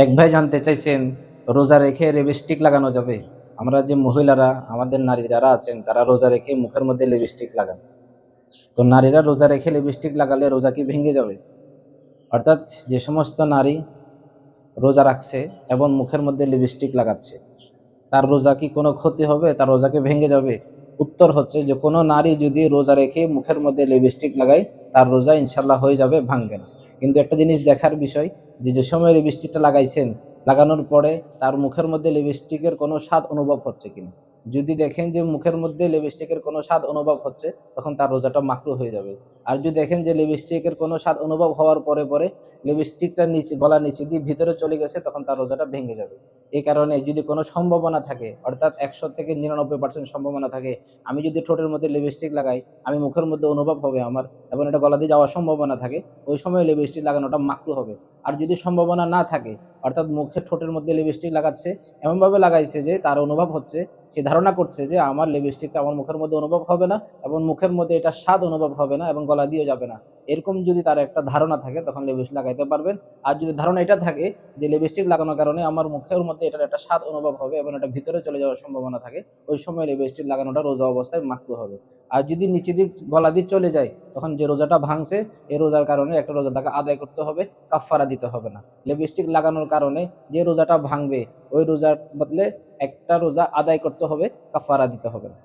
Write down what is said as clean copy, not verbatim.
এক ভাই জানতে চাইছেন, রোজা রেখে লিপস্টিক লাগানো যাবে? আমরা যে মহিলারা, আমাদের নারী যারা আছেন তারা রোজা রেখে মুখের মধ্যে লিপস্টিক লাগান। তো নারীরা রোজা রেখে লিপস্টিক লাগালে রোজা কি ভেঙে যাবে? অর্থাৎ যে সমস্ত নারী রোজা রাখছে এবং মুখের মধ্যে লিপস্টিক লাগাচ্ছে, তার রোজা কি কোনো ক্ষতি হবে? তার রোজা কি ভেঙে যাবে? উত্তর হচ্ছে যে কোনো নারী যদি রোজা রেখে মুখের মধ্যে লিপস্টিক লাগায়, তার রোজা ইনশাল্লাহ হয়ে যাবে, ভাঙবে না। কিন্তু একটা জিনিস দেখার বিষয়, যে সময় লিপস্টিকটা লাগাইছেন, লাগানোর পরে তার মুখের মধ্যে লিপস্টিকের কোনো স্বাদ অনুভব হচ্ছে কিনা। যদি দেখেন যে মুখের মধ্যে লিপস্টিকের কোনো স্বাদ অনুভব হচ্ছে, তখন তার রোজাটা মাকরুহ হয়ে যাবে। আর যদি দেখেন যে লিপস্টিকের কোনো স্বাদ অনুভব হওয়ার পরে পরে লিপস্টিকটা নিচে, গলার নিচে দিয়ে ভিতরে চলে গেছে, তখন তার রোজাটা ভেঙে যাবে। এই কারণে যদি কোনো সম্ভাবনা থাকে, অর্থাৎ ১০০ থেকে ৯৯% সম্ভাবনা থাকে, আমি যদি ঠোঁটের মধ্যে লিপস্টিক লাগাই, আমি মুখের মধ্যে অনুভব হবে আমার, এবং এটা গলা দিয়ে যাওয়ার সম্ভাবনা থাকে, ওই সময় লিপস্টিক লাগানোটা মাকরুহ হবে। আর যদি সম্ভাবনা না থাকে, অর্থাৎ মুখে ঠোঁটের মধ্যে লিপস্টিক লাগাচ্ছে, এমনভাবে লাগাইছে যে তার অনুভব হচ্ছে, সে ধারণা করছে যে আমার লিপস্টিকটা আমার মুখের মধ্যে অনুভব হবে না, এবং মুখের মধ্যে এটার স্বাদ অনুভব হবে না, এবং গলা দিয়েও যাবে না। এরকম যদি তার একটা ধারণা থাকে, তখন লিপস্টিক লাগাইতে পারবেন। আর যদি ধারণা এটা থাকে যে লিপস্টিক লাগানোর কারণে আমার মুখের মধ্যে এটার একটা স্বাদ অনুভব হবে এবং এটা ভিতরে চলে যাওয়ার সম্ভাবনা থাকে, ওই সময় লিপস্টিক লাগানোটা রোজা অবস্থায় মাকরুহ হবে। আর যদি নিচে দিক, গলা দিয়ে চলে যায়, তখন যে রোজাটা ভাঙছে, এই রোজার কারণে একটা রোজা তাকে আদায় করতে হবে, কাফফারা দিতে হবে না। লিপস্টিক লাগানোর কারণে যে রোজাটা ভাঙবে, ওই রোজার বদলে একটা রোজা আদায় করতে হবে, কাফফারা দিতে হবে না।